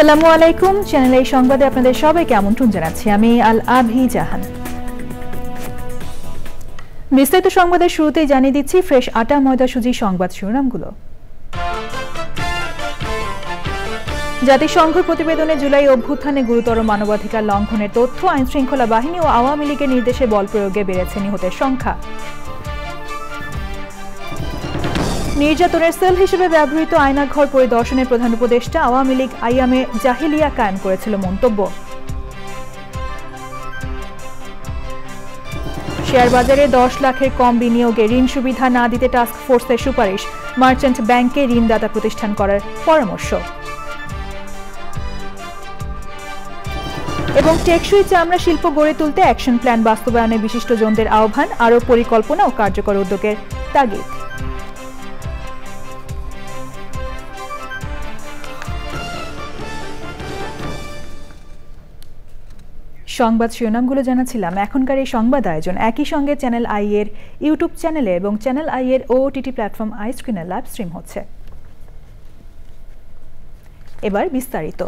আসসালামু আলাইকুম, চ্যানেল এই সংবাদে আপনাদের সবাইকে আমন্ত্রণ জানাচ্ছি। আমি আল আভি জাহান। বিস্তারিত সংবাদের শুরুতেই জানিয়ে দিচ্ছি ফ্রেশ আটা ময়দা সুজি সংবাদ শিরোনামগুলো। জাতিসংঘ প্রতিবেদনে জুলাই অভ্যুত্থানে গুরুতর মানবাধিকার লঙ্ঘনের তথ্য, আইন শৃঙ্খলা বাহিনী ও আওয়ামী লীগের নির্দেশে বল প্রয়োগে বেড়েছে নিহতের সংখ্যা। নির্যাতনের সেল হিসেবে ব্যবহৃত আয়নাঘর পরিদর্শনের প্রধান উপদেষ্টা, আওয়ামী লীগ আইয়ামে জাহিলিয়া কায়েম করেছিল মন্তব্য। শেয়ার বাজারে 10 লাখের কম বিনিয়োগে ঋণ সুবিধা না দিতে টাস্ক ফোর্সের সুপারিশ, মার্চেন্ট ব্যাংকে ঋণদাতা প্রতিষ্ঠান করার পরামর্শ। এবং টেকসই চামড়া শিল্প গড়ে তুলতে অ্যাকশন প্ল্যান বাস্তবায়নে বিশিষ্টজনদের আহ্বান, আরও পরিকল্পনা ও কার্যকর উদ্যোগের তাগিদ। সংবাদ শিরোনামগুলো জানাচ্ছিলাম। এখনকার এই সংবাদ আয়োজন একই সঙ্গে চ্যানেল আই এর ইউটিউব চ্যানেলে এবং চ্যানেল আই এর ওটিটি প্ল্যাটফর্ম আই স্ক্রিনে লাইভ স্ট্রিম হচ্ছে। এবার বিস্তারিত।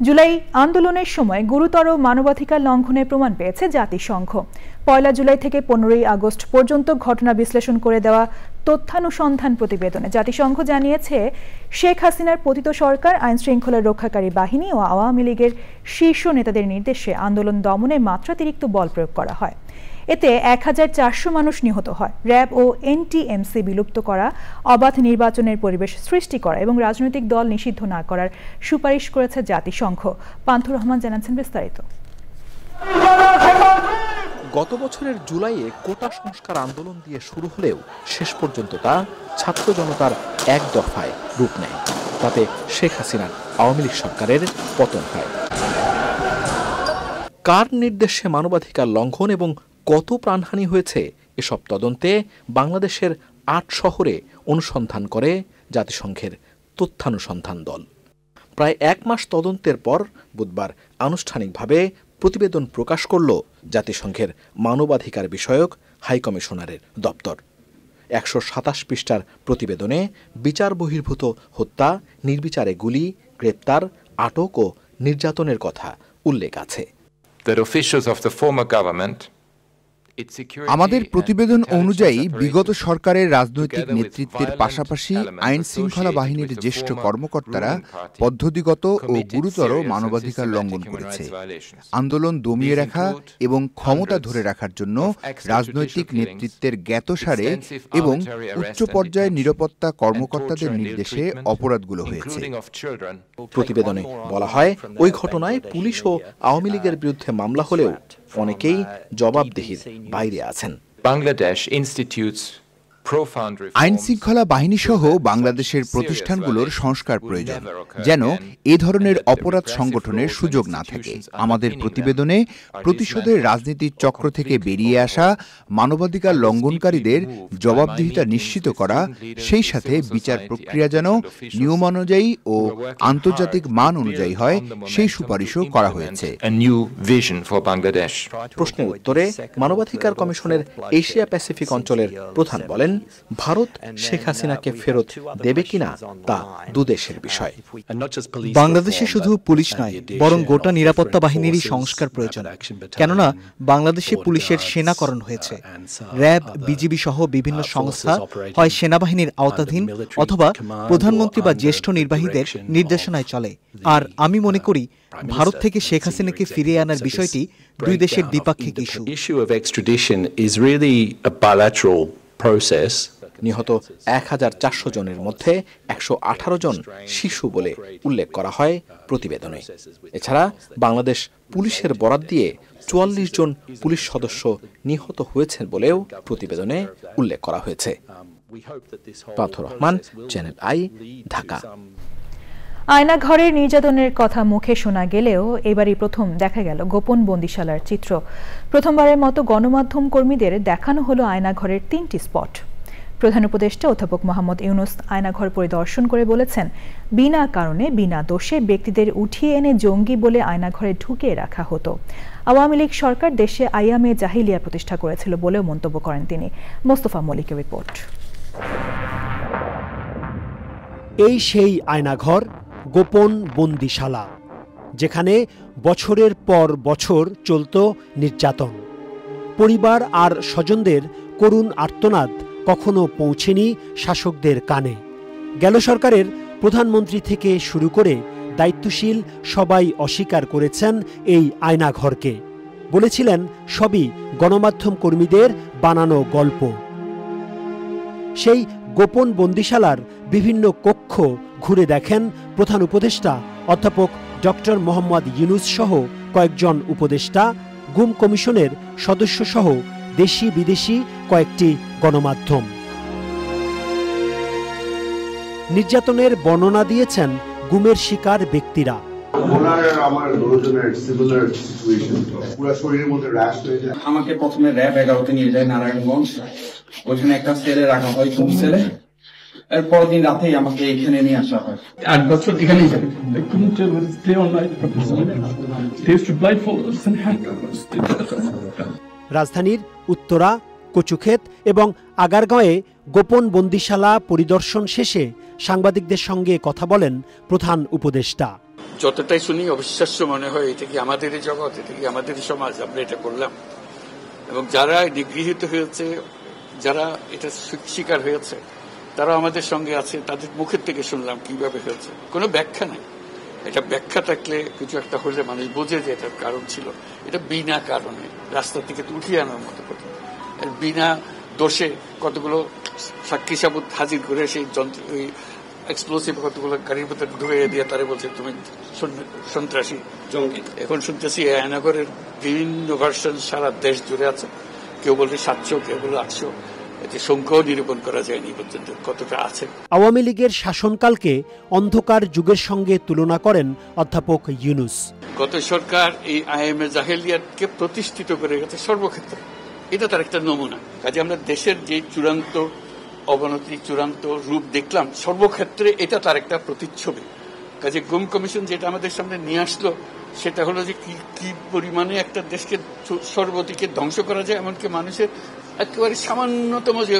জুলাই আন্দোলনের সময় গুরুতর মানবাধিকার লঙ্ঘনের প্রমাণ পেয়েছে জাতিসংঘ। 1 জুলাই থেকে 15 আগস্ট পর্যন্ত ঘটনা বিশ্লেষণ করে দেওয়া তথ্যানুসন্ধান প্রতিবেদনে জাতিসংঘ জানিয়েছে, শেখ হাসিনার পতিত সরকার, আইন শৃঙ্খলা রক্ষাকারী বাহিনী ও আওয়ামী লীগের শীর্ষ নেতাদের নির্দেশে আন্দোলন দমনে মাত্রাতিরিক্ত বল প্রয়োগ করা হয়। এতে 1400 মানুষ নিহত হয়। র্যাব ও এনটিএমসি বিলুপ্ত করা, অবাধ নির্বাচনের পরিবেশ সৃষ্টি করা এবং রাজনৈতিক দল নিষিদ্ধ না করার সুপারিশ করেছে জাতিসংঘ। পান্থুর রহমান জানাচ্ছেন বিস্তারিত। গত বছরের জুলাইয়ে কোটা সংস্কার আন্দোলন দিয়ে শুরু হলেও শেষ পর্যন্ত তা ছাত্র জনতার এক দফায় রূপ নেয়। তাতে শেখ হাসিনার আওয়ামী লীগ সরকারের পতন হয়। কার নির্দেশে মানবাধিকার লঙ্ঘন এবং কত প্রাণহানি হয়েছে, এসব তদন্তে বাংলাদেশের 8 শহরে অনুসন্ধান করে জাতিসংঘের তথ্যানুসন্ধান দল। প্রায় 1 মাস তদন্তের পর বুধবার আনুষ্ঠানিকভাবে প্রতিবেদন প্রকাশ করল জাতিসংঘের মানবাধিকার বিষয়ক হাইকমিশনারের দপ্তর। 127 পৃষ্ঠার প্রতিবেদনে বিচার বহির্ভূত হত্যা, নির্বিচারে গুলি, গ্রেপ্তার, আটক ও নির্যাতনের কথা উল্লেখ আছে। আমাদের প্রতিবেদন অনুযায়ী বিগত সরকারের রাজনৈতিক নেতৃত্বের পাশাপাশি আইন শৃঙ্খলা বাহিনীর জ্যেষ্ঠ কর্মকর্তারা পদ্ধতিগত ও গুরুতর মানবাধিকার লঙ্ঘন করেছে। আন্দোলন দমিয়ে রাখা এবং ক্ষমতা ধরে রাখার জন্য রাজনৈতিক নেতৃত্বের জ্ঞাতসারে এবং উচ্চ পর্যায়ের নিরাপত্তা কর্মকর্তাদের নির্দেশে অপরাধগুলো হয়েছে। প্রতিবেদনে বলা হয়, ওই ঘটনায় পুলিশ ও আওয়ামী লীগের বিরুদ্ধে মামলা হলেও অনেকেই জবাবদিহির বাইরে আছেন। আইন শৃঙ্খলা বাহিনী সহ বাংলাদেশের প্রতিষ্ঠানগুলোর সংস্কার প্রয়োজন, যেন এ ধরনের অপরাধ সংগঠনের সুযোগ না থাকে। আমাদের প্রতিবেদনে প্রতিশোধের রাজনীতির চক্র থেকে বেরিয়ে আসা, মানবাধিকার লঙ্ঘনকারীদের জবাবদিহিতা নিশ্চিত করা, সেই সাথে বিচার প্রক্রিয়া যেন নিয়মানুযায়ী ও আন্তর্জাতিক মান অনুযায়ী হয়, সেই সুপারিশও করা হয়েছে। প্রশ্নের উত্তরে মানবাধিকার কমিশনের এশিয়া প্যাসিফিক অঞ্চলের প্রধান বলেন, ভারত শেখ হাসিনাকে ফেরত দেবে কিনা তা দুদেশের বিষয়। বাংলাদেশে শুধু পুলিশ নয়, বরং গোটা নিরাপত্তা বাহিনীরই সংস্কার প্রয়োজন। কেননা বাংলাদেশে পুলিশের সেনাকরণ হয়েছে। র্যাব, বিজিবি সহ বিভিন্ন সংস্থা হয় সেনাবাহিনীর আওতাধীন অথবা প্রধানমন্ত্রী বা জ্যেষ্ঠ নির্বাহীদের নির্দেশনায় চলে। আর আমি মনে করি ভারত থেকে শেখ হাসিনাকে ফিরিয়ে আনার বিষয়টি দুই দেশের দ্বিপাক্ষিক ইস্যু। নিহত 1400 জনের মধ্যে 118 জন শিশু বলে উল্লেখ করা হয় প্রতিবেদনে। এছাড়া বাংলাদেশ পুলিশের বরাত দিয়ে 44 জন পুলিশ সদস্য নিহত হয়েছেন বলেও প্রতিবেদনে উল্লেখ করা হয়েছে। পান্থুর রহমান, চ্যানেল আই, ঢাকা। আয়নাঘরের নির্যাতনের কথা মুখে শোনা গেলেও এবারই প্রথম দেখা গেল গোপন বন্দিশালার চিত্র। প্রথমবারের মতো গণমাধ্যম কর্মীদের দেখানো হলো আয়নাঘরের 3টি স্পট। প্রধান উপদেষ্টা অধ্যাপক মোহাম্মদ ইউনূস আয়নাঘর পরিদর্শন করে বলেছেন, বিনা কারণে বিনা দোষে ব্যক্তিদের উঠিয়ে এনে জঙ্গি বলে আয়নাঘরে ঢুকিয়ে রাখা হতো। আওয়ামী লীগ সরকার দেশে আইয়ামে জাহিলিয়া প্রতিষ্ঠা করেছিল বলেও মন্তব্য করেন তিনি। মোস্তফা মলিকের রিপোর্ট। এই সেই আয়নাঘর, গোপন বন্দিশালা, যেখানে বছরের পর বছর চলত নির্যাতন। পরিবার আর স্বজনদের করুণ আর্তনাদ কখনো পৌঁছেনি শাসকদের কানে। গেল সরকারের প্রধানমন্ত্রী থেকে শুরু করে দায়িত্বশীল সবাই অস্বীকার করেছেন এই আয়নাঘরকে, বলেছিলেন সবই গণমাধ্যম কর্মীদের বানানো গল্প। সেই গোপন বন্দিশালার বিভিন্ন কক্ষ ঘুরে দেখেন প্রধান উপদেষ্টা অধ্যাপক ডক্টর মোহাম্মদ ইউনূস সহ কয়েকজন উপদেষ্টা, গুম কমিশনের সদস্য সহ দেশি বিদেশি কয়েকটি গণমাধ্যম। নির্যাতনের বর্ণনা দিয়েছেন গুমের শিকার ব্যক্তিরা। আমাকে প্রথমে র‍্যাব 11-তে নিয়ে যায় নারায়ণগঞ্জ, ওইখানে একটা সেলে রাখা হয়, গুম সেলে। এর পরের দিন রাতেই আমাকে এখানে নিয়ে আসা হয়। 8 বছর এখানেই যাবে। রাজধানীর উত্তরা, কচুক্ষেত এবং আগারগাঁওয়ে গোপন বন্দিশালা পরিদর্শন শেষে সাংবাদিকদের সঙ্গে কথা বলেন প্রধান উপদেষ্টা। যতটাই শুনি অবিশ্বাস্য মনে হয়, এটা কি আমাদের জগৎ, এটা কি আমাদের সমাজ, আমরা এটা করলাম। এবং যারা নিগৃহীত হয়েছে, যারা এটা শিকার হয়েছে, তারা আমাদের সঙ্গে আছে, তাদের মুখের থেকে শুনলাম কিভাবে হয়েছে। কোনো ব্যাখ্যা নাই। এটা ব্যাখ্যা থাকলে কিছু একটা হলে মানুষ বোঝে যে এটার কারণ ছিল। এটা বিনা কারণে রাস্তা থেকে উঠিয়ে আনার মতো কথা। বিনা দোষে কতগুলো সাক্ষী সাবুত হাজির করে সেই যন্ত্র, ওই এক্সপ্লোসিভ কতগুলো গাড়ির ভিতরে ঢুকিয়ে দিয়ে তারা বলছে তুমি সন্ত্রাসী জঙ্গি। এখন শুনতেছি আয়নাগরের বিভিন্ন ভার্সন সারা দেশ জুড়ে আছে। কেউ বলছে 700, কেউ বলে 800। এতে সংখ্যাও নিরূপণ করা যায়নি পর্যন্ত কতটা আছে। আওয়ামী লীগের শাসনকালকে অন্ধকার যুগের সঙ্গে তুলনা করেন অধ্যাপক ইউনূস। গত সরকার এই আইএমএ জাহেলিয়াতকে প্রতিষ্ঠিত করে গেছে সর্বক্ষেত্রে। এটা তার একটা নমুনা। কাজে আমরা দেশের যে চূড়ান্ত অবনতি, চূড়ান্ত রূপ দেখলাম, সর্বক্ষেত্রে এটা তার একটা প্রতিচ্ছবি। কাজে গুম কমিশন যেটা আমাদের সামনে নিয়ে আসলো, সেটা হলো যে কি পরিমাণে একটা দেশকে সর্বদিকে ধ্বংস করা যায়, এমনকি মানুষের একেবারে সামান্যতম যে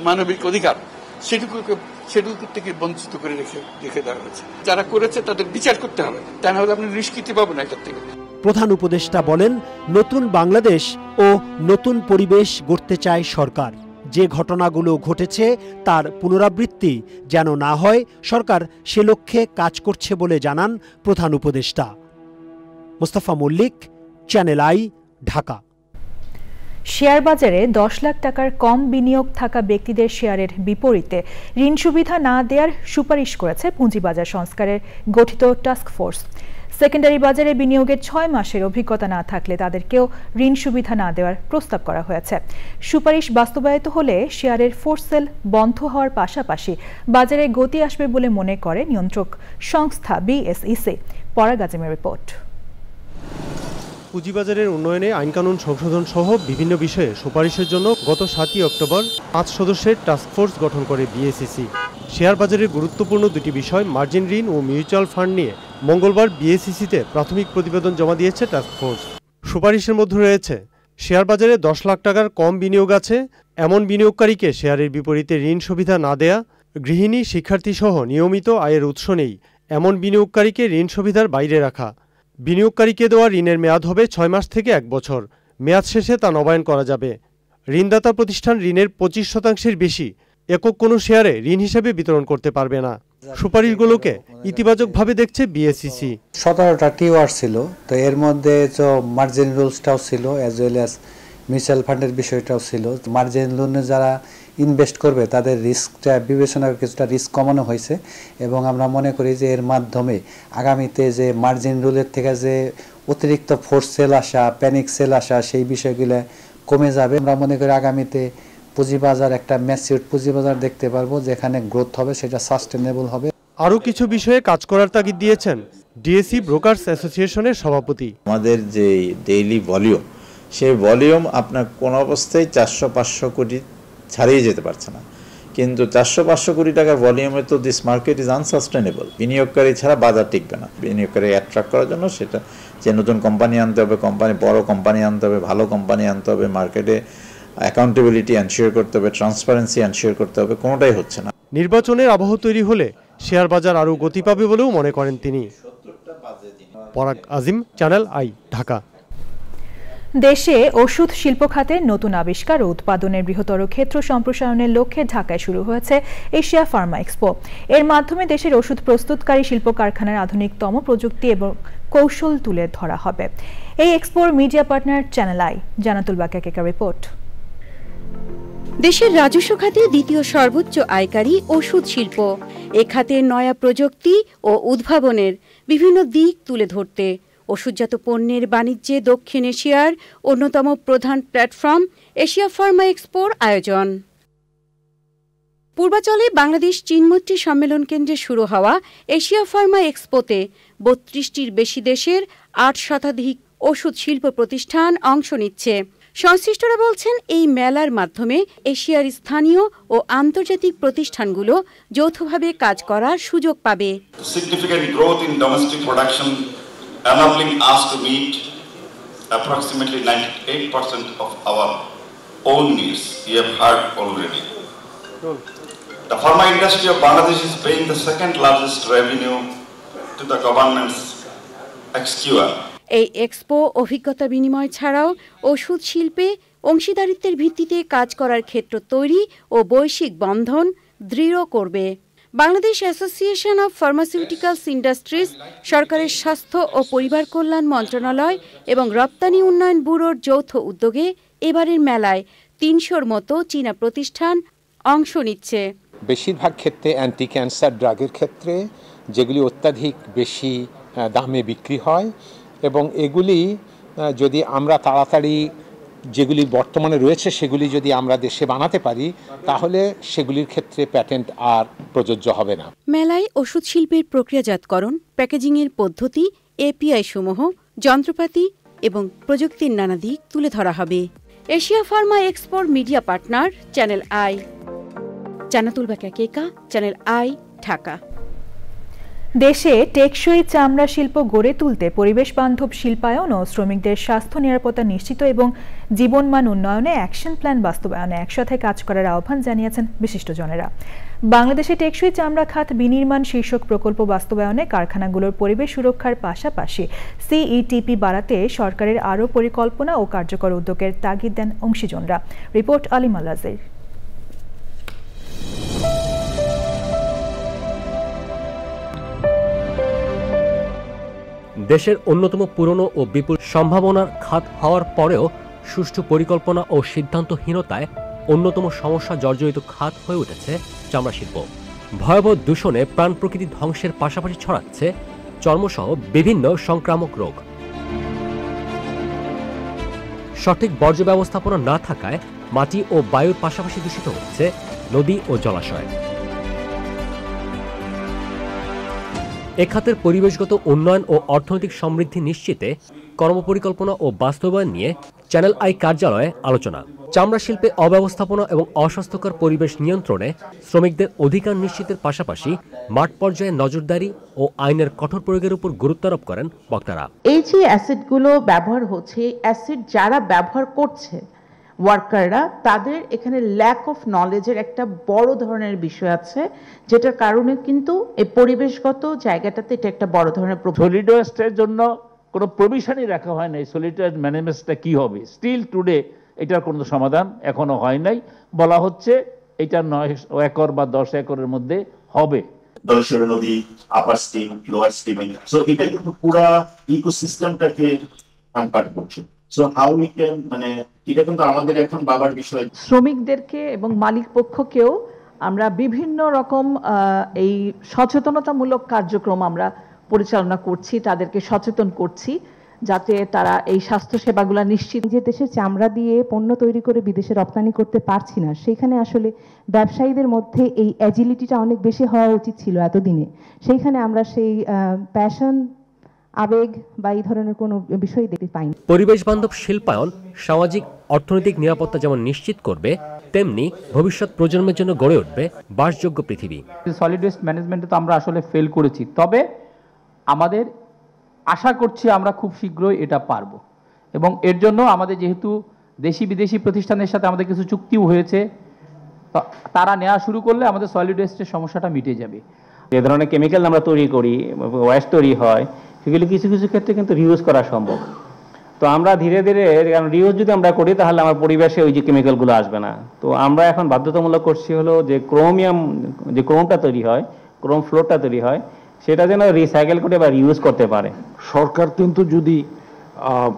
মানবিক অধিকার সেটুকু থেকে বঞ্চিত করে রেখে দেওয়া হয়েছে। যারা করেছে তাদের বিচার করতে হবে, তা না হলে আপনি নিষ্কৃতি পাবেন এটার থেকে। প্রধান উপদেষ্টা বলেন, নতুন বাংলাদেশ ও নতুন পরিবেশ গড়তে চায় সরকার। যে ঘটনাগুলো ঘটেছে তার পুনরাবৃত্তি যেন না হয়, সরকার সে লক্ষ্যে কাজ করছে বলে জানান প্রধান উপদেষ্টা। Mostafa Mallik, Channel I, Dhaka. Share বাজারে 10 লাখ টাকার কম বিনিয়োগ থাকা ব্যক্তিদের শেয়ারের বিপরীতে ঋণ সুবিধা না দেওয়ার সুপারিশ করেছে পুঁজিবাজার সংস্কারের গঠিত টাস্ক ফোর্স। সেকেন্ডারি বাজারে বিনিয়োগের 6 মাসের অভিজ্ঞতা না থাকলে তাদেরকেও ঋণ সুবিধা না দেওয়ার প্রস্তাব করা হয়েছে। সুপারিশ বাস্তবায়িত হলে শেয়ারের ফোর্স সেল বন্ধ হওয়ার পাশাপাশি বাজারে গতি আসবে বলে মনে করে নিয়ন্ত্রক সংস্থা বিএসইসি। পরাগ আজিমের রিপোর্ট। পুঁজিবাজারের উন্নয়নে আইনকানুন সংশোধন সহ বিভিন্ন বিষয়ে সুপারিশের জন্য গত 7 অক্টোবর 5 সদস্যের টাস্কফোর্স গঠন করে বিএসইসি। শেয়ার বাজারের গুরুত্বপূর্ণ দুটি বিষয় মার্জিন ঋণ ও মিউচুয়াল ফান্ড নিয়ে মঙ্গলবার বিএসইসিতে প্রাথমিক প্রতিবেদন জমা দিয়েছে টাস্কফোর্স। সুপারিশের মধ্যে রয়েছে শেয়ার বাজারে 10 লাখ টাকার কম বিনিয়োগ আছে এমন বিনিয়োগকারীকে শেয়ারের বিপরীতে ঋণ সুবিধা না দেয়া, গৃহিণী, শিক্ষার্থী সহ নিয়মিত আয়ের উৎস নেই এমন বিনিয়োগকারীকে ঋণ সুবিধার বাইরে রাখা। বিনিয়োগকারীকে দেওয়া ঋণের মেয়াদ হবে 6 মাস থেকে 1 বছর। মেয়াদ শেষে তা নবায়ন করা যাবে। ঋণদাতা প্রতিষ্ঠান ঋণের 25% বেশি একক কোনো শেয়ারে ঋণ হিসেবে বিতরণ করতে পারবে না। সুপারিশগুলোকে ইতিবাচকভাবে দেখছে বিএসইসি। 17টা টিওয়ার ছিল, তো এর মধ্যে তো মার্জিন রুলসটাও ছিল, অ্যাজ ওয়েল অ্যাজ মিউচুয়াল ফান্ডের বিষয়টাও ছিল। মার্জিন লোনে যারা ইনভেস্ট করবে তাদের রিস্কটা বিবেচনা করে কিছুটা রিস্ক কমানো হয়েছে এবং আমরা মনে করি যে এর মাধ্যমে আগামীতে যে মার্জিন রুলের থেকে যে অতিরিক্ত ফোর্স সেল আসা, প্যানিক সেল আসা, সেই বিষয়গুলো কমে যাবে। আমরা মনে করি আগামীতে পুঁজিবাজার একটা ম্যাচিউর পুঁজিবাজার দেখতে পারবো, যেখানে গ্রোথ হবে, সেটা সাস্টেনেবল হবে। আরও কিছু বিষয়ে কাজ করার তাগিদ দিয়েছেন ডিএসি ব্রোকার্স অ্যাসোসিয়েশনের সভাপতি। আমাদের যে ডেইলি ভলিউম, সেই ভলিউম আপনার কোন অবস্থায় 400-500 কোটি ছাড়িয়ে যেতে পারছে না, কিন্তু 400-500 কোটি টাকার ভলিউমে তো দিস মার্কেট ইজ আনসাস্টেনেবল। বিনিয়োগকারী ছাড়া বাজার টিকবে না। বিনিয়োগকারী অ্যাট্রাক্ট করার জন্য সেটা যে নতুন কোম্পানি আনতে হবে, বড় কোম্পানি আনতে হবে, ভালো কোম্পানি আনতে হবে, মার্কেটে অ্যাকাউন্টেবিলিটি এনশিওর করতে হবে, ট্রান্সপারেন্সি এনশিওর করতে হবে, কোনোটাই হচ্ছে না। নির্বাচনের আবহ তৈরি হলে শেয়ার বাজার আরও গতি পাবে বলেও মনে করেন তিনি। পরাগ আজিম, চ্যানেল আই, ঢাকা। দেশে ওষুধ শিল্প খাতে নতুন আবিষ্কার ও উৎপাদনের বৃহত্তর ক্ষেত্র সম্প্রসারণের লক্ষ্যে ঢাকায় শুরু হয়েছে এশিয়া ফার্মা এক্সপো। এর মাধ্যমে দেশের ওষুধ প্রস্তুতকারী শিল্প কারখানার আধুনিকতম প্রযুক্তি এবং কৌশল তুলে ধরা হবে। এই এক্সপোর মিডিয়া পার্টনার চ্যানেল আই। জানাতুল বাকিয়া রিপোর্ট। দেশের রাজস্ব খাতে দ্বিতীয় সর্বোচ্চ আয়কারী ওষুধ শিল্প। এ খাতে নয়া প্রযুক্তি ও উদ্ভাবনের বিভিন্ন দিক তুলে ধরতে ওষুধজাত পণ্যের বাণিজ্যে দক্ষিণ এশিয়ার অন্যতম প্রধান প্ল্যাটফর্ম এশিয়া ফার্মা এক্সপোর আয়োজন। পূর্বাচলে বাংলাদেশ চীনমৈত্রী সম্মেলন কেন্দ্রে শুরু হওয়া এশিয়া ফার্মা এক্সপোতে ৩২টির বেশি দেশের ৮ শতাধিক ওষুধ শিল্প প্রতিষ্ঠান অংশ নিচ্ছে। সংশ্লিষ্টরা বলছেন, এই মেলার মাধ্যমে এশিয়ার স্থানীয় ও আন্তর্জাতিক প্রতিষ্ঠানগুলো যৌথভাবে কাজ করার সুযোগ পাবে। enabling us to meet approximately 98% of our own needs. We have heard already. The pharma industry of Bangladesh is paying the second largest revenue to the government's exchequer. এই এক্সপো অভিজ্ঞতা বিনিময় ছাড়াও ওষুধ শিল্পে অংশীদারিত্বের ভিত্তিতে কাজ করার ক্ষেত্র তৈরি ও বৈশ্বিক বন্ধন দৃঢ় করবে। Bangladesh association of pharmaceuticals industries, সরকারের স্বাস্থ্য ও পরিবার কল্যাণ মন্ত্রণালয় এবং রপ্তানি উন্নয়ন ব্যুরোর যৌথ উদ্যোগে এবারের মেলায় ৩০০র মতো চীনা প্রতিষ্ঠান অংশ নিচ্ছে। বেশিরভাগ ক্ষেত্রে অ্যান্টি ক্যান্সার ড্রাগের ক্ষেত্রে যেগুলি অত্যাধিক বেশি দামে বিক্রি হয়, এবং এগুলি যদি আমরা তাড়াতাড়ি যেগুলি বর্তমানে রয়েছে সেগুলি যদি আমরা দেশে বানাতে পারি, তাহলে সেগুলির ক্ষেত্রে প্যাটেন্ট আর প্রযোজ্য হবে না। মেলায় ওষুধ শিল্পের প্রক্রিয়াজাতকরণ, প্যাকেজিংয়ের পদ্ধতি, এপিআই সমূহ, যন্ত্রপাতি এবং প্রযুক্তির নানা দিক তুলে ধরা হবে। এশিয়া ফার্মা এক্সপোর media partner Channel i. Jannatul Bakia, Channel I, Dhaka. দেশে টেকসই চামড়া শিল্প গড়ে তুলতে পরিবেশ বান্ধব শিল্পায়ন ও শ্রমিকদের স্বাস্থ্য নিরাপত্তা নিশ্চিত এবং জীবনমান উন্নয়নে অ্যাকশন প্ল্যান বাস্তবায়নে একসাথে কাজ করার আহ্বান জানিয়েছেন বিশিষ্টজনেরা। বাংলাদেশে টেকসই চামড়া খাত বিনির্মাণ শীর্ষক প্রকল্প বাস্তবায়নে কারখানাগুলোর পরিবেশ সুরক্ষার পাশাপাশি সিইটিপি বাড়াতে সরকারের আরও পরিকল্পনা ও কার্যকর উদ্যোগের তাগিদ দেন অংশীজনরা। রিপোর্ট আলিম আল-আজির। দেশের অন্যতম পুরনো ও বিপুল সম্ভাবনার খাত হওয়ার পরেও সুষ্ঠু পরিকল্পনা ও সিদ্ধান্তহীনতায় অন্যতম সমস্যা জর্জরিত খাত হয়ে উঠেছে চামড়া শিল্প। ভয়াবহ দূষণে প্রাণ প্রকৃতি ধ্বংসের পাশাপাশি ছড়াচ্ছে চর্মসহ বিভিন্ন সংক্রামক রোগ। সঠিক বর্জ্য ব্যবস্থাপনা না থাকায় মাটি ও বায়ুর পাশাপাশি দূষিত হচ্ছে নদী ও জলাশয়। এ খাতের পরিবেশগত উন্নয়ন ও অর্থনৈতিক সমৃদ্ধি নিশ্চিতে কর্মপরিকল্পনা ও বাস্তবায়ন নিয়ে চ্যানেল আই কার্যালয়ে আলোচনা। চামড়া শিল্পে অব্যবস্থাপনা এবং অস্বাস্থ্যকর পরিবেশ নিয়ন্ত্রণে শ্রমিকদের অধিকার নিশ্চিতের পাশাপাশি মাঠ পর্যায়ে নজরদারি ও আইনের কঠোর প্রয়োগের উপর গুরুত্ব আরোপ করেন বক্তারা। এই যে অ্যাসিডগুলো ব্যবহার হচ্ছে, অ্যাসিড যারা ব্যবহার করছে ওয়ার্কাররা, তাদের এখানে ল্যাক অফ নলেজের একটা বড় ধরনের বিষয় আছে, যেটার কারণে কিন্তু এই পরিবেশগত জায়গাটাতে এটা একটা বড় ধরনের সলিড ওয়েস্টের জন্য কোনো প্রভিশনই রাখা হয় নাই। সলিড ওয়েস্ট ম্যানেজমেন্টটা কি হবে, স্টিল টুডে এটার কোনো সমাধান এখনো হয় নাই। বলা হচ্ছে এটা 9 একর বা 10 একরের মধ্যে হবে। দলসর নদী, আপার স্ট্রিম, লোয়ার স্ট্রিমিং, সো এটা কিন্তু পুরো ইকোসিস্টেমটাকে আনপার্ট করছে। সো হাউ উই ক্যান, মানে এটা কিন্তু আমাদের এখন বাবার বিষয়। শ্রমিকদেরকে এবং মালিক পক্ষকেও আমরা বিভিন্ন রকম এই সচেতনতামূলক কার্যক্রম আমরা পরিচালনা করছি, তাদেরকে সচেতন করছি যাতে তারা এই স্বাস্থ্য সেবাগুলো নিশ্চিত। যে দেশের চামড়া দিয়ে পণ্য তৈরি করে বিদেশে রপ্তানি করতে পারছি না, সেখানে আসলে ব্যবসায়ীদের মধ্যে এই অ্যাজিলিটিটা অনেক বেশি হওয়া উচিত ছিল এতদিনে। সেইখানে আমরা সেই প্যাশন, আবেগ বা এই ধরনের কোনো বিষয় দেখতে পাই না। পরিবেশ বান্ধব শিল্পায়ন সামাজিক অর্থনৈতিক নিরাপত্তা যেমন নিশ্চিত করবে, তেমনি ভবিষ্যৎ প্রজন্মের জন্য গড়ে উঠবে বাসযোগ্য পৃথিবী। সলিড ওয়েস্ট ম্যানেজমেন্টে তো আমরা আসলে ফেল করেছি, তবে আমাদের আশা করছি আমরা খুব শীঘ্রই এটা পারবো। এবং এর জন্য আমাদের যেহেতু দেশি বিদেশি প্রতিষ্ঠানের সাথে আমাদের কিছু চুক্তিও হয়েছে, তারা নেওয়া শুরু করলে আমাদের সলিড ওয়েস্টের সমস্যাটা মিটে যাবে। যে ধরনের কেমিক্যাল আমরা তৈরি করি, ওয়েস্ট তৈরি হয়, সেগুলি কিছু কিছু ক্ষেত্রে কিন্তু রিউজ করা সম্ভব। তো আমরা ধীরে ধীরে, কারণ রিউজ যদি আমরা করি তাহলে আমার পরিবেশে ওই যে কেমিক্যালগুলো আসবে না। তো আমরা এখন বাধ্যতামূলক করছি হলো যে ক্রোমটা তৈরি হয়, ক্রোম ফ্লোরটা তৈরি হয়, সেটা যেন রিসাইকেল করে বা রিউজ করতে পারে। সরকার কিন্তু যদি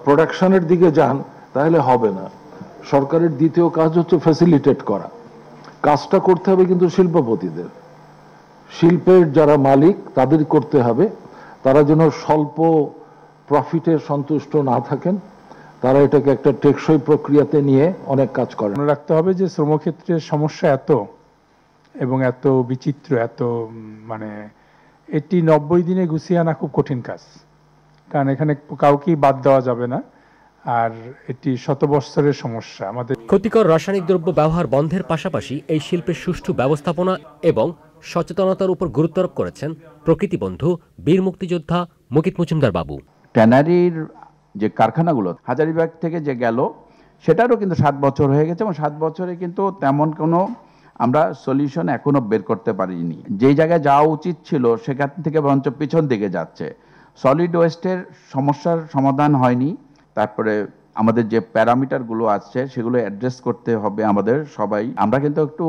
প্রোডাকশনের দিকে যান তাহলে হবে না। সরকারের দ্বিতীয় কাজ হচ্ছে ফ্যাসিলিটেট করা। কাজটা করতে হবে কিন্তু শিল্পপতিদের, শিল্পের যারা মালিক তাদের করতে হবে। তারা যেন স্বল্প প্রফিটে সন্তুষ্ট না থাকেন, তারা এটাকে একটা টেকসই প্রক্রিয়াতে নিয়ে অনেক কাজ করেন। মনে রাখতে হবে যে শ্রমক্ষেত্রের সমস্যা এত এবং এত বিচিত্র, এত মানে এটি 90 দিনে গুছিয়ে আনা খুব কঠিন কাজ, কারণ এখানে কাউকেই বাদ দেওয়া যাবে না, আর এটি শত বৎসরের সমস্যা। আমাদের ক্ষতিকর রাসায়নিক দ্রব্য ব্যবহার বন্ধের পাশাপাশি এই শিল্পের সুষ্ঠু ব্যবস্থাপনা এবং সচেতনতার উপর গুরুত্ব আরোপ করেছেন প্রকৃতি বন্ধু বীর মুক্তিযোদ্ধা মুকিত মজুমদার বাবু। ট্যানারির যে কারখানাগুলো হাজারীবাগ থেকে যে গেল, সেটারও কিন্তু 7 বছর হয়ে গেছে, এবং 7 বছরে কিন্তু তেমন কোনো আমরা সলিউশন এখনো বের করতে পারিনি। যেই জায়গায় যাওয়া উচিত ছিল সেখান থেকে বরঞ্চ পিছন দিকে যাচ্ছে। সলিড ওয়েস্টের সমস্যার সমাধান হয়নি। তারপরে আমাদের যে প্যারামিটারগুলো আছে সেগুলো অ্যাড্রেস করতে হবে আমাদের সবাই। আমরা কিন্তু একটু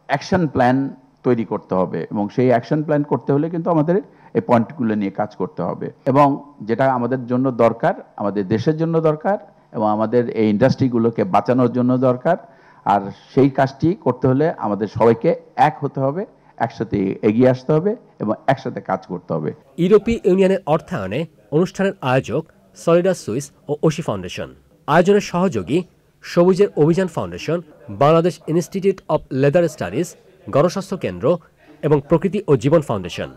অ্যাকশন প্ল্যান তৈরি করতে হবে, এবং সেই অ্যাকশন প্ল্যান করতে হলে কিন্তু আমাদের এই পয়েন্টগুলো নিয়ে কাজ করতে হবে, এবং যেটা আমাদের জন্য দরকার, আমাদের দেশের জন্য দরকার, এবং আমাদের এই ইন্ডাস্ট্রিগুলোকে বাঁচানোর জন্য দরকার। আর সেই কাজটি করতে হলে আমাদের সবাইকে এক হতে হবে, একসাথে এগিয়ে আসতে হবে এবং একসাথে কাজ করতে হবে। ইউরোপীয় ইউনিয়নের অর্থায়নে অনুষ্ঠানের আয়োজক সলিডাস সুইস ও ওশি ফাউন্ডেশন, আয়োজনের সহযোগী সবুজের অভিযান foundation, Bangladesh institute of leather studies, গণস্বাস্থ্য কেন্দ্র এবং প্রকৃতি ও জীবন ফাউন্ডেশন।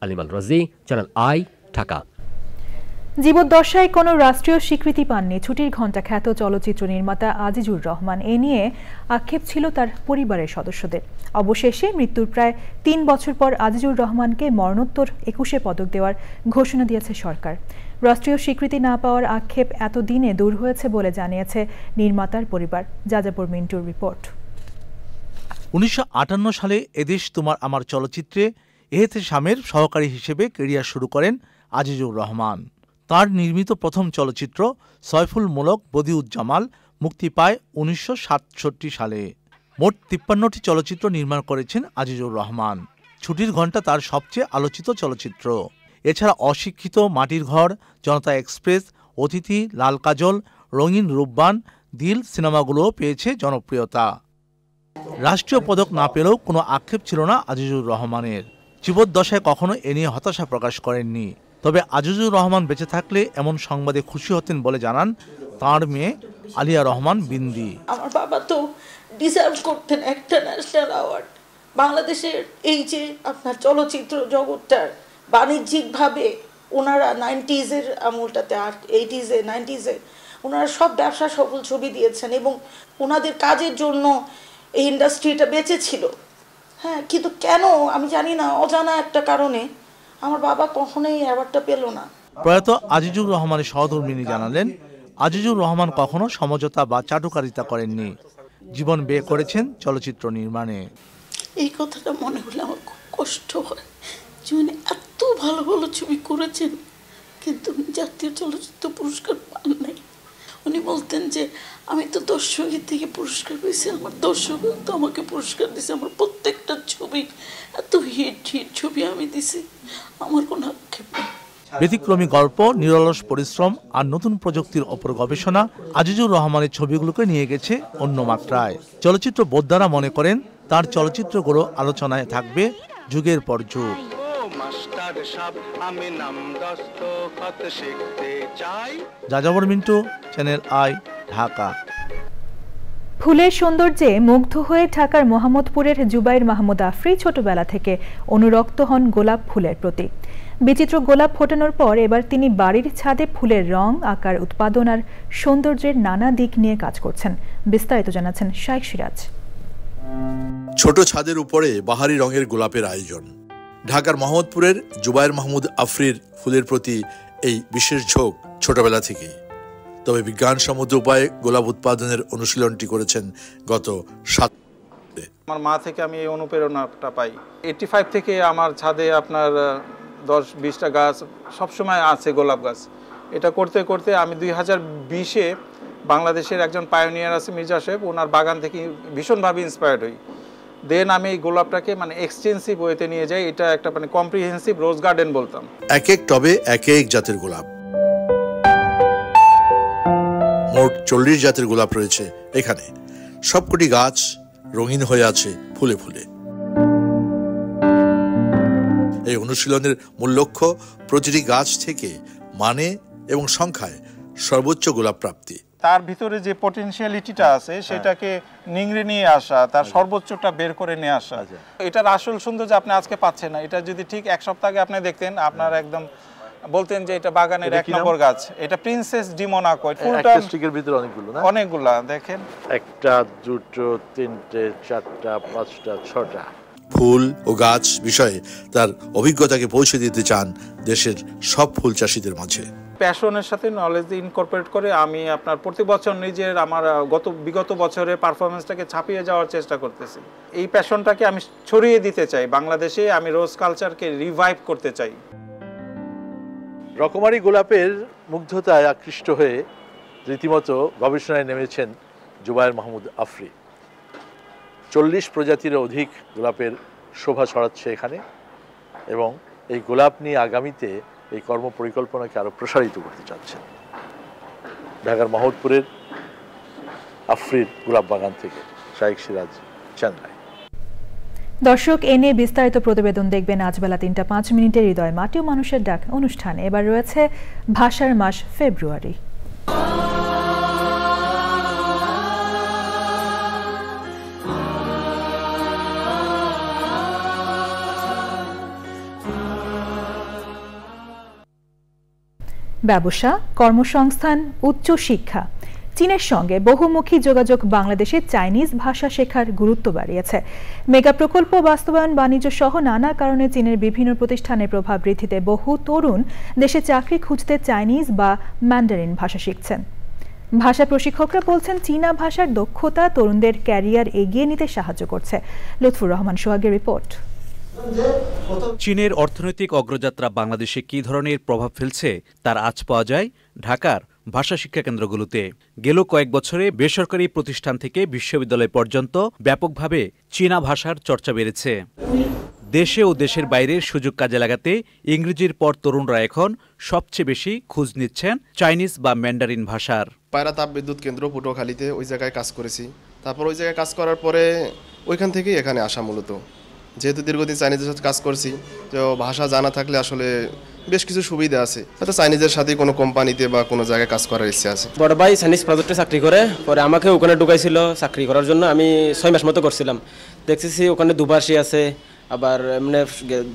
আলিমাল রাজি, চ্যানেল আই, ঢাকা। জীবদ্দশায় কোনো রাষ্ট্রীয় স্বীকৃতি পাননি ছুটির ঘণ্টা খ্যাত চলচ্চিত্র নির্মাতা আজিজুর রহমান। এ নিয়ে আক্ষেপ ছিল তার পরিবারের সদস্যদের। অবশেষে মৃত্যুর প্রায় 3 বছর পর আজিজুর রহমানকে মরণোত্তর 21 পদক দেওয়ার ঘোষণা দিয়েছে সরকার। রাষ্ট্রীয় স্বীকৃতি না পাওয়ার আক্ষেপ এতদিনে দূর হয়েছে বলে জানিয়েছে নির্মাতার পরিবার। যাযাবর মিন্টুর রিপোর্ট। 1958 সালে এদেশ তোমার আমার চলচ্চিত্রে এহতেশামের সহকারী হিসেবে ক্যারিয়ার শুরু করেন আজিজুর রহমান। তার নির্মিত প্রথম চলচ্চিত্র সয়ফুল মুলক বদিউজ্জামাল মুক্তি পায় 1967 সালে। মোট 53টি চলচ্চিত্র নির্মাণ করেছেন আজিজুর রহমান। ছুটির ঘণ্টা তার সবচেয়ে আলোচিত চলচ্চিত্র। এছাড়া অশিক্ষিত, মাটির ঘর, জনতা এক্সপ্রেস, অতিথি, লাল কাজল, রঙিন রূপবান, দিল সিনেমাগুলোও পেয়েছে জনপ্রিয়তা। রাষ্ট্রীয় পদক না পেলেও কোনো আক্ষেপ ছিল না আজিজুর রহমানের। জীবদ্দশায় কখনো এ নিয়ে হতাশা প্রকাশ করেননি। তবে আজিজুর রহমান বেঁচে থাকলে এমন সংবাদে খুশি হতেন বলে জানান তাঁর মেয়ে আলিয়া রহমান বিন্দি। আমার বাবা তো ডিজার্ভ করতেন একটা ন্যাশনাল অ্যাওয়ার্ড। বাংলাদেশের এই যে আপনার চলচ্চিত্র জগৎটার বাণিজ্যিকভাবে ওনারা 90s আমলটাতে, আর 80s 90s ওনারা সব ব্যবসা সফল ছবি দিয়েছেন, এবং ওনাদের কাজের জন্য এই ইন্ডাস্ট্রিটা বেঁচে ছিল। হ্যাঁ, কিন্তু কেন আমি জানি না, অজানা একটা কারণে আমার বাবা কখনোই অ্যাওয়ার্ডটা পেল না। প্রয়াত আজিজুর রহমানের সহধর্মিণী জানালেন, আজিজুর রহমান কখনো সমঝোতা বা চাটুকারিতা করেননি। জীবন ব্যয় করেছেন চলচ্চিত্র নির্মাণে। এই কথাটা মনে হলে আমার খুব কষ্ট হয় যে উনি এত ভালো ভালো ছবি করেছেন, কিন্তু জাতীয় চলচ্চিত্র পুরস্কার পান নাই। উনি বলতেন যে আমি তো দর্শকের থেকে পুরস্কার পেয়েছি, আমার দর্শক তো আমাকে পুরস্কার দিয়েছে, আমার প্রত্যেকটা ছবি এত হিট ছবি আমি দিছি, আমার কোনো আক্ষেপ নেই। ব্যতিক্রমী গল্প, নিরলস পরিশ্রম আর নতুন প্রযুক্তির ওপর গবেষণা আজিজুর রহমানের ছবিগুলোকে নিয়ে গেছে অন্য মাত্রায়। চলচ্চিত্র বোদ্ধারা মনে করেন তার চলচ্চিত্রগুলো আলোচনায় থাকবে যুগের পর যুগ। যাযাবর মিন্টু, চ্যানেল আই, ঢাকা। ফুলের সৌন্দর্যে মুগ্ধ হয়ে ঢাকার মোহাম্মদপুরের জুবাইর মাহমুদ আফ্রি ছোটবেলা থেকে অনুরক্ত হন গোলাপ ফুলের প্রতি। বিচিত্র গোলাপ ফোটানোর পর এবার তিনি বাড়ির ছাদে ফুলের রং, আকার, উৎপাদন আর সৌন্দর্যের নানা দিক নিয়ে কাজ করছেন। বিস্তারিত জানাচ্ছেন শাইখ সিরাজ। ছোট ছাদের উপরে বাহারি রঙের গোলাপের আয়োজন। ঢাকার মোহাম্মদপুরের জুবাইর মাহমুদ আফ্রির ফুলের প্রতি এই বিশেষ ঝোঁক ছোটবেলা থেকেই। তবে বিজ্ঞানসম্মত উপায়ে গোলাপ উৎপাদনের অনুশীলনটি করেছেন গত আমার মা থেকে আমি এই অনুপ্রেরণাটা পাই। 85 থেকে আমার ছাদে আপনার 10-20টা গাছ সবসময় আছে, গোলাপ গাছ। এটা করতে করতে আমি 2020-এ বাংলাদেশের একজন পায়োনিয়ার আছে মির্জা সাহেব, ওনার বাগান থেকে ভীষণভাবে ইন্সপায়ার্ড হই। দেন আমি এই গোলাপটাকে মানে এক্সটেন্সিভ ওয়েতে নিয়ে যাই, এটা একটা মানে কম্প্রিহেন্সিভ রোজ গার্ডেন বলতাম। এক এক টবে এক এক জাতের গোলাপ, মোট 40 জাতের গোলাপ রয়েছে এখানে। সবকটি গাছ রঙিন হয়ে আছে ফুলে ফুলে। এই অনুশীলনের মূল লক্ষ্য প্রতিটি গাছ থেকে মানে এবং সংখ্যায় সর্বোচ্চ গোলাপ প্রাপ্তি। তার ভিতরে যে পটেনশিয়ালিটিটা আছে সেটাকে নিংড়ে নিয়ে আসা, তার সর্বোচ্চটা বের করে নিয়ে আসা। এটার আসল সৌন্দর্য আপনি আজকে পাচ্ছেন না। এটা যদি ঠিক এক সপ্তাহ আগে আপনি দেখতেন, আপনার একদম বলতেন যে এটা বাগানের 1 নম্বর গাছ। এটা প্রিন্সেস ডি মোনাকো। একটা স্টিকের ভিতরে অনেকগুলো না? অনেকগুলা দেখেন, 1টা 2টো 3টে 4টা 5টা 6টা। ফুল ও গাছ বিষয়ে তার অভিজ্ঞতাকে পৌঁছে দিতে চান দেশের সব ফুল চাষীদের মাঝে। প্যাশনের সাথে নলেজ ইনকর্পোরেট করে আমি আপনার প্রতি বছর নিজের আমার বিগত বছরের পারফরমেন্সটাকে ছাপিয়ে যাওয়ার চেষ্টা করতেছি। এই প্যাশনটাকে আমি ছড়িয়ে দিতে চাই বাংলাদেশে। আমি রোজ কালচারকে রিভাইভ করতে চাই। রকমারি গোলাপের মুগ্ধতায় আকৃষ্ট হয়ে রীতিমতো গবেষণায় নেমেছেন জুবায়ের মাহমুদ আফরি। 40 প্রজাতির অধিক গোলাপের শোভা ছড়াচ্ছে এখানে, এবং এই গোলাপ নিয়ে আগামীতে এই কর্মপরিকল্পনাকে আরও প্রসারিত করতে চাচ্ছেন। ঢাকার মহৎপুরের আফরির গোলাপ বাগান থেকে শাইখ সিরাজ, চ্যানেল আই। দর্শক, এ নিয়ে বিস্তারিত প্রতিবেদন দেখবেন আজ বেলা 3টা 5 মিনিটের হৃদয় মাটি ও মানুষের ডাক অনুষ্ঠানে। এবার রয়েছে ভাষার মাস ফেব্রুয়ারি। ব্যবসা, কর্মসংস্থান, উচ্চ শিক্ষা। চীনের সঙ্গে বহুমুখী যোগাযোগ বাংলাদেশে চাইনিজ ভাষা শেখার গুরুত্ব বাড়িয়েছে। মেগা প্রকল্প বাস্তবায়ন, বাণিজ্য সহ নানা কারণে চীনের বিভিন্ন প্রতিষ্ঠানের প্রভাব বৃদ্ধিতে বহু তরুণ দেশে চাকরি খুঁজতে চাইনিজ বা ম্যান্ডারিন ভাষা শিখছেন। ভাষা প্রশিক্ষকরা বলছেন, চীনা ভাষার দক্ষতা তরুণদের ক্যারিয়ার এগিয়ে নিতে সাহায্য করছে। লুৎফুর রহমান সোহাগের রিপোর্ট। চীনের অর্থনৈতিক অগ্রযাত্রা বাংলাদেশে কী ধরনের প্রভাব ফেলছে তার আঁচ পাওয়া যায় ঢাকার ভাষা শিক্ষা কেন্দ্রগুলোতে। গেল কয়েক বছরে বেসরকারি প্রতিষ্ঠান থেকে বিশ্ববিদ্যালয় পর্যন্ত ব্যাপকভাবে চীনা ভাষার চর্চা বেড়েছে। দেশে ও দেশের বাইরের সুযোগ কাজে লাগাতে ইংরেজির পর তরুণরা এখন সবচেয়ে বেশি খোঁজ নিচ্ছেন চাইনিজ বা ম্যান্ডারিন ভাষার। পায়রা তাপবিদ্যুৎ কেন্দ্র পটুয়াখালীতে ওই জায়গায় কাজ করেছি। তারপর ওই জায়গায় কাজ করার পরে ওইখান থেকেই এখানে আসা। মূলত যেহেতু দীর্ঘদিন চাইনিজের সাথে কাজ করছি, তো ভাষা জানা থাকলে আসলে বেশ কিছু সুবিধা আছে। হয়তো চাইনিজের সাথে কোনো কোম্পানিতে বা কোনো জায়গায় কাজ করার ইচ্ছে আছে। বড় ভাই চাইনিজ প্রজেক্টে চাকরি করে, পরে আমাকে ওখানে ঢুকাইছিল চাকরি করার জন্য। আমি 6 মাস মতো করছিলাম। দেখতেছি ওখানে দুভাষী আছে, আবার মানে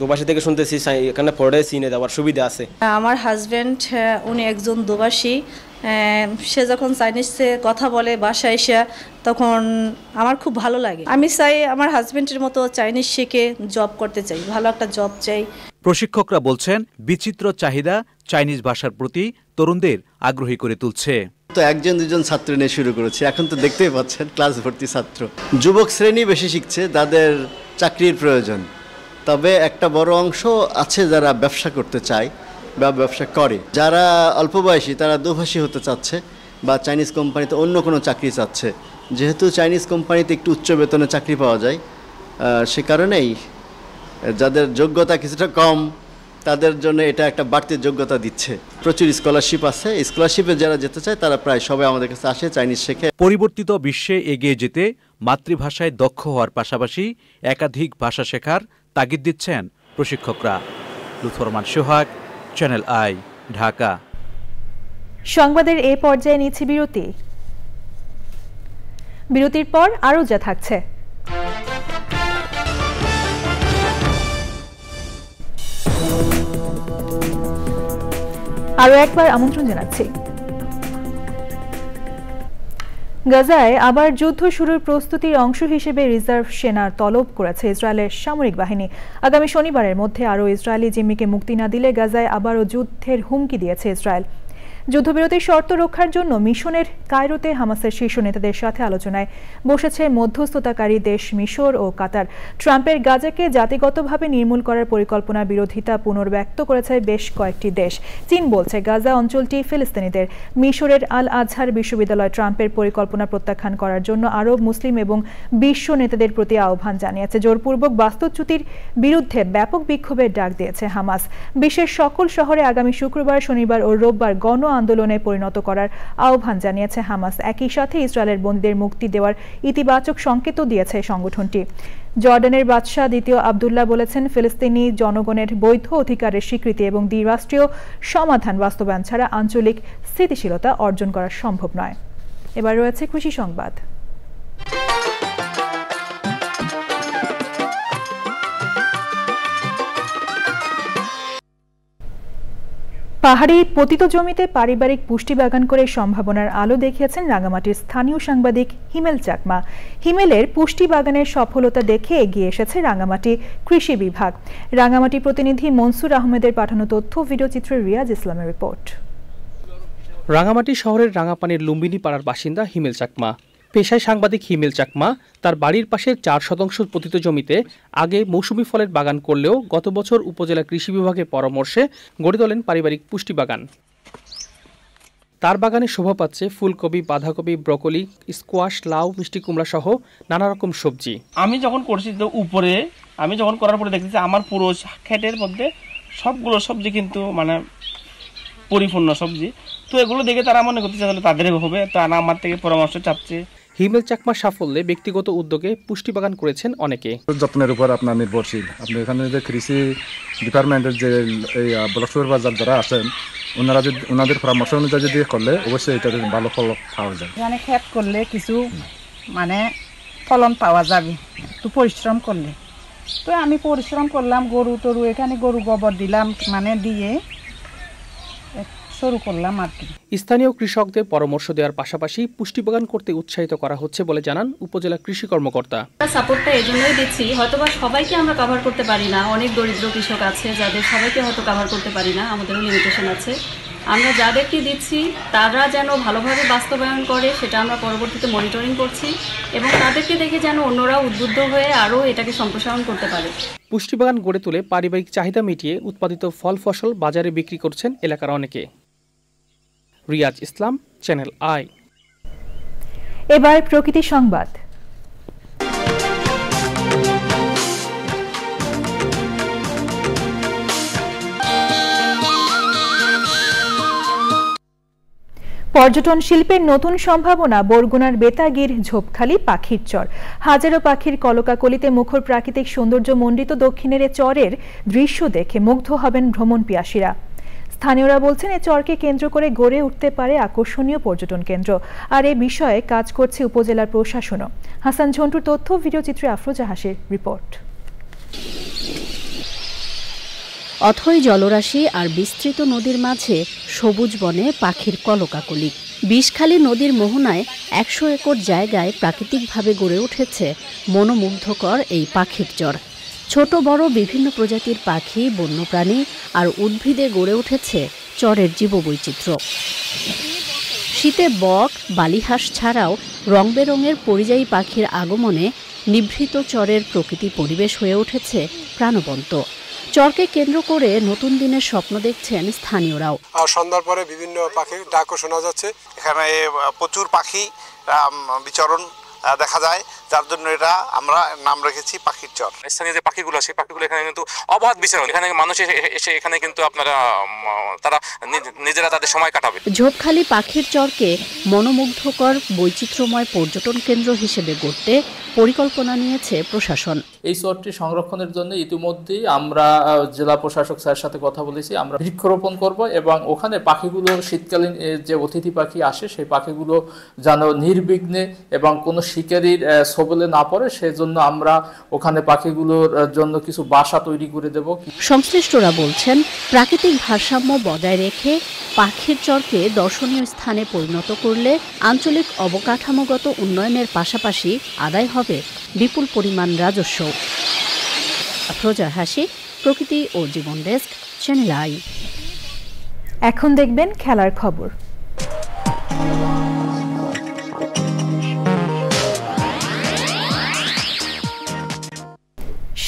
দুভাষী থেকে শুনতেছি এখানে পড়ে চীনে যাওয়ার সুবিধা আছে। আমার হাজব্যান্ড উনি একজন দুভাষী। সে যখন চাইনিজে কথা বলে বাসায় এসে, তখন আমার খুব ভালো লাগে। আমি চাই আমার হাজব্যান্ডের মতো চাইনিজ শিখে জব করতে চাই, ভালো একটা জব চাই। প্রশিক্ষকরা বলছেন, বিচিত্র চাহিদা চাইনিজ ভাষার প্রতি তরুণদের আগ্রহী করে তুলছে। তো 1-2জন ছাত্র নিয়ে শুরু করেছি, এখন তো দেখতেই পাচ্ছেন ক্লাস ভর্তি ছাত্র। যুবক শ্রেণী বেশি শিখছে, তাদের চাকরির প্রয়োজন। তবে একটা বড় অংশ আছে যারা ব্যবসা করতে চায় বা ব্যবসা করে। যারা অল্প বয়সী তারা দুভাষী হতে চাচ্ছে বা চাইনিজ কোম্পানিতে অন্য কোনো চাকরি চাচ্ছে। যেহেতু চাইনিজ কোম্পানিতে একটু উচ্চ বেতনে চাকরি পাওয়া যায়, সে কারণেই যাদের যোগ্যতা কিছুটা কম তাদের জন্য এটা একটা বাড়তি যোগ্যতা দিচ্ছে। প্রচুর স্কলারশিপ আছে, স্কলারশিপে যারা যেতে চায় তারা প্রায় সবাই আমাদের কাছে আসে, চাইনিজ শেখে। পরিবর্তিত বিশ্বে এগিয়ে যেতে মাতৃভাষায় দক্ষ হওয়ার পাশাপাশি একাধিক ভাষা শেখার তাগিদ দিচ্ছেন প্রশিক্ষকরা। লুৎফুর রহমান সোহাগ, চ্যানেল আই, ঢাকা। সংবাদের এ পর্যায়ে নিচ্ছে বিরতি। বিরতির পর আরও যা থাকছে। আরও একবার আমন্ত্রণ জানাচ্ছি। গাজায় আবার যুদ্ধ শুরুর প্রস্তুতির অংশ হিসেবে রিজার্ভ সেনা তলব করেছে ইসরায়েলের সামরিক বাহিনী। আগামী শনিবারের মধ্যে আরও ইসরায়েলি জিম্মিকে মুক্তি না দিলে গাজায় আবারও যুদ্ধের হুমকি দিয়েছে ইসরায়েল। যুদ্ধবিরতির শর্ত রক্ষার জন্য মিশনের কায়রোতে হামাসের শীর্ষ নেতাদের সাথে আলোচনায় বসেছে মধ্যস্থতাকারী দেশ মিশর ও কাতার। ট্রাম্পের গাজাকে জাতিগতভাবে নির্মূল করার পরিকল্পনার বিরোধিতা পুনর্ব্যক্ত করেছে বেশ কয়েকটি দেশ। চীন বলছে গাজা অঞ্চলটি ফিলিস্তিনিদের। মিশরের আল আজহার বিশ্ববিদ্যালয় ট্রাম্পের পরিকল্পনা প্রত্যাখ্যান করার জন্য আরব, মুসলিম এবং বিশ্ব নেতাদের প্রতি আহ্বান জানিয়েছে। জোরপূর্বক বাস্তুচ্যুতির বিরুদ্ধে ব্যাপক বিক্ষোভের ডাক দিয়েছে হামাস। বিশ্বের সকল শহরে আগামী শুক্রবার, শনিবার ও রোববার গণ আন্দোলনে পরিণত করার আহ্বান জানিয়েছে হামাস। একই সাথে ইসরায়েলের বন্দীদের মুক্তি দেওয়ার ইতিবাচক সংকেতও দিয়েছে সংগঠনটি। জর্ডানের বাদশাহ দ্বিতীয় আবদুল্লাহ বলেছেন, ফিলিস্তিনি জনগণের বৈধ অধিকারের স্বীকৃতি এবং দ্বিরাষ্ট্রীয় সমাধান বাস্তবায়ন ছাড়া আঞ্চলিক স্থিতিশীলতা অর্জন করা সম্ভব নয়। এবার রয়েছে কৃষি সংবাদ। পাহাড়ি পতিত জমিতে পারিবারিক পুষ্টি বাগান করে সম্ভাবনার আলো দেখিয়েছেন রাঙামাটির স্থানীয় সাংবাদিক হিমেল চাকমা। হিমেলের পুষ্টি বাগানের সফলতা দেখে এগিয়ে এসেছে রাঙামাটি কৃষি বিভাগ। রাঙামাটি প্রতিনিধি মনসুর আহমেদের পাঠানো তথ্য, ভিডিওচিত্রে রিয়াজ ইসলামের রিপোর্ট। রাঙামাটি শহরের রাঙাপানির লুম্বিনী পাড়ার বাসিন্দা হিমেল চাকমা। পেশায় সাংবাদিক হিমেল চাকমা তার বাড়ির পাশের 4 শতাংশ পতিত জমিতে আগে মৌসুমি ফলের বাগান করলেও গত বছর উপজেলা কৃষি বিভাগের পরামর্শে গড়ে তোলেন পারিবারিক পুষ্টি বাগান। তার বাগানে শোভা পাচ্ছে ফুলকপি, বাঁধাকপি, ব্রকলি, স্কোয়াশ, লাউ, মিষ্টি কুমড়া সহ নানা রকম সবজি। আমি যখন করছি তো উপরে, আমি যখন করার পরে দেখতেছি আমার পুরো ক্ষেতের মধ্যে সবগুলো সবজি কিন্তু মানে পরিপূর্ণ সবজি। তো এগুলো দেখে তারা মনে করতেছে তাহলে তাদের হবে, তারা আমার থেকে পরামর্শ চাচ্ছে। হিমেল চাকমার সাফল্যে ব্যক্তিগত উদ্যোগে পুষ্টি বাগান করেছেন অনেকে। যত্নের উপর আপনার নির্ভরশীল। আপনি এখানে যে কৃষি ডিপার্টমেন্টের যে এই ব্লক সুপারভাইজার যারা আছেন, ওনারা যদি ওনাদের পরামর্শ অনুযায়ী যদি করলে অবশ্যই এটার ভালো ফল পাওয়া যায়। এখানে ক্ষেত করলে কিছু মানে ফলন পাওয়া যাবে, একটু পরিশ্রম করলে। তো আমি পরিশ্রম করলাম, গরু টরু এখানে গরু গোবর দিলাম, মানে দিয়ে শুরু করলাম আর কি। স্থানীয় কৃষকদের পরামর্শ দেওয়ার পাশাপাশি পুষ্টি বাগান করতে উৎসাহিত করা হচ্ছে বলে জানান উপজেলা কৃষি কর্মকর্তা। সাপোর্টটা এজন্যই দিচ্ছি, হয়তোবা সবাইকে আমরা কভার করতে পারি না। অনেক দরিদ্র কৃষক আছে যাদের সবাইকে হয়তো কভার করতে পারি না, আমাদেরও লিমিটেশন আছে। আমরা যাদেরকে দিচ্ছি তারা যেন ভালোভাবে বাস্তবায়ন করে সেটা আমরা পরবর্তীতে মনিটরিং করছি এবং তাদেরকে দেখে যেন অন্যরা উদ্বুদ্ধ হয়ে আরও এটাকে সম্প্রসারণ করতে পারে। পুষ্টি বাগান গড়ে তুলে পারিবারিক চাহিদা মিটিয়ে উৎপাদিত ফল ফসল বাজারে বিক্রি করছেন এলাকার অনেকে। রিয়াজ ইসলাম, চ্যানেল আই। এবার প্রকৃতি সংবাদ। পর্যটন শিল্পের নতুন সম্ভাবনা বরগুনার বেতাগীর ঝোপখালি পাখির চর। হাজারো পাখির কলকাকলিতে মুখর প্রাকৃতিক সৌন্দর্য মণ্ডিত দক্ষিণের এ চরের দৃশ্য দেখে মুগ্ধ হবেন ভ্রমণ পিয়াসীরা। স্থানীয়রা বলছেন এ চরকে কেন্দ্র করে গড়ে উঠতে পারে আকর্ষণীয় পর্যটন কেন্দ্র, আর এ বিষয়ে কাজ করছে উপজেলার প্রশাসনও। হাসান ঝন্টুর তথ্য, ভিডিওচিত্রে আফরোজা হাসির রিপোর্ট। অথই জলরাশি আর বিস্তৃত নদীর মাঝে সবুজ বনে পাখির কলকাকলি। বিষখালী নদীর মোহনায় 100 একর জায়গায় প্রাকৃতিকভাবে গড়ে উঠেছে মনোমুগ্ধকর এই পাখির চর। ছোট বড় বিভিন্ন প্রজাতির পাখি, বন্যপ্রাণী আর উদ্ভিদে গড়ে উঠেছে চরের জীববৈচিত্র্য। শীতে বক, বালিহাঁস ছাড়াও রং বেরঙের পরিযায়ী পাখির আগমনে নিভৃত চরের প্রকৃতি পরিবেশ হয়ে উঠেছে প্রাণবন্ত। চরকে কেন্দ্র করে নতুন দিনের স্বপ্ন দেখছেন স্থানীয়রাও। সন্ধ্যার পরে বিভিন্ন পাখির ডাকও শোনা যাচ্ছে। এখানে প্রচুর পাখি বিচরণ দেখা যায়, যার জন্য এটা আমরা নাম রেখেছি পাখির চর। স্থানীয় যে পাখিগুলো, সেই পাখিগুলো এখানে কিন্তু অবাধ বিচরণ। এখানে মানুষ এসে এখানে কিন্তু আপনারা তারা নিজেরা তাদের সময় কাটাবে। ঝোপখালী পাখির চরকে মনোমুগ্ধকর বৈচিত্র্যময় পর্যটন কেন্দ্র হিসেবে গড়তে পরিকল্পনা নিয়েছে প্রশাসন। এই চরটি সংরক্ষণের জন্য ইতিমধ্যেই আমরা জেলা প্রশাসক স্যারের সাথে কথা বলেছি। আমরা বৃক্ষরোপণ করব এবং ওখানে পাখিগুলো শীতকালীন যে অতিথি পাখি আসে সেই পাখিগুলো যেন নির্বিঘ্নে এবং কোনো শিকারীর ছবলে না পড়ে, সেজন্য আমরা ওখানে পাখিগুলোর জন্য কিছু বাসা তৈরি করে দেব। সংশ্লিষ্টরা বলছেন প্রাকৃতিক ভারসাম্য বজায় রেখে পাখির চরকে দর্শনীয় স্থানে পরিণত করলে আঞ্চলিক অবকাঠামোগত উন্নয়নের পাশাপাশি আদায় হবে বিপুল পরিমাণ রাজস্ব। আফরোজা হাসি, প্রকৃতি ও জীবন ডেস্ক, চ্যানেল আই। এখন দেখবেন খেলার খবর।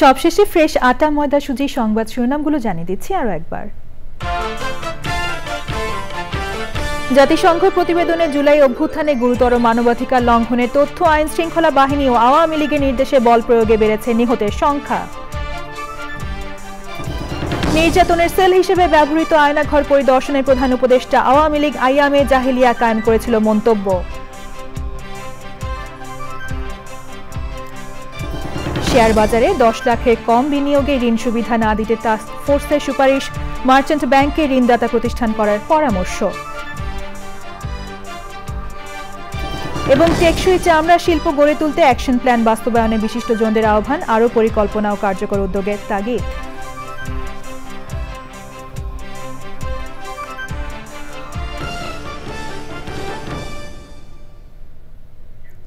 সবশেষে ফ্রেশ আটা ময়দা সুজি সংবাদ শিরোনামগুলো জানিয়ে দিচ্ছি আরো একবার। জাতিসংঘ প্রতিবেদনে জুলাই অভ্যুত্থানে গুরুতর মানবাধিকার লঙ্ঘনের তথ্য, আইন শৃঙ্খলা বাহিনী ও আওয়ামী লীগের নির্দেশে বল প্রয়োগে বেড়েছে নিহতের সংখ্যা। নির্যাতনের সেল হিসেবে ব্যবহৃত আয়নাঘর পরিদর্শনের প্রধান উপদেষ্টা, আওয়ামী লীগ আইয়ামে জাহিলিয়া কায়েম করেছিল মন্তব্য। শেয়ার বাজারে 10 লাখের কম বিনিয়োগে ঋণ সুবিধা না দিতে টাস্ক ফোর্সের সুপারিশ, মার্চেন্ট ব্যাংকে ঋণদাতা প্রতিষ্ঠান করার পরামর্শ। এবং টেকসই চামড়া শিল্প গড়ে তুলতে অ্যাকশন প্ল্যান বাস্তবায়নে বিশিষ্টজনদের আহ্বান, আরও পরিকল্পনা ও কার্যকর উদ্যোগের তাগিদ।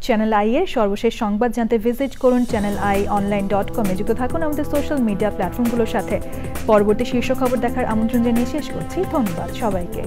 চ্যানেল আই এর সর্বশেষ সংবাদ জানতে ভিজিট করুন channelionline.com এ। যুক্ত থাকুন আমাদের সোশ্যাল মিডিয়া প্ল্যাটফর্মগুলোর সাথে। পরবর্তী শীর্ষ খবর দেখার আমন্ত্রণ জানিয়ে শেষ করছি। ধন্যবাদ সবাইকে।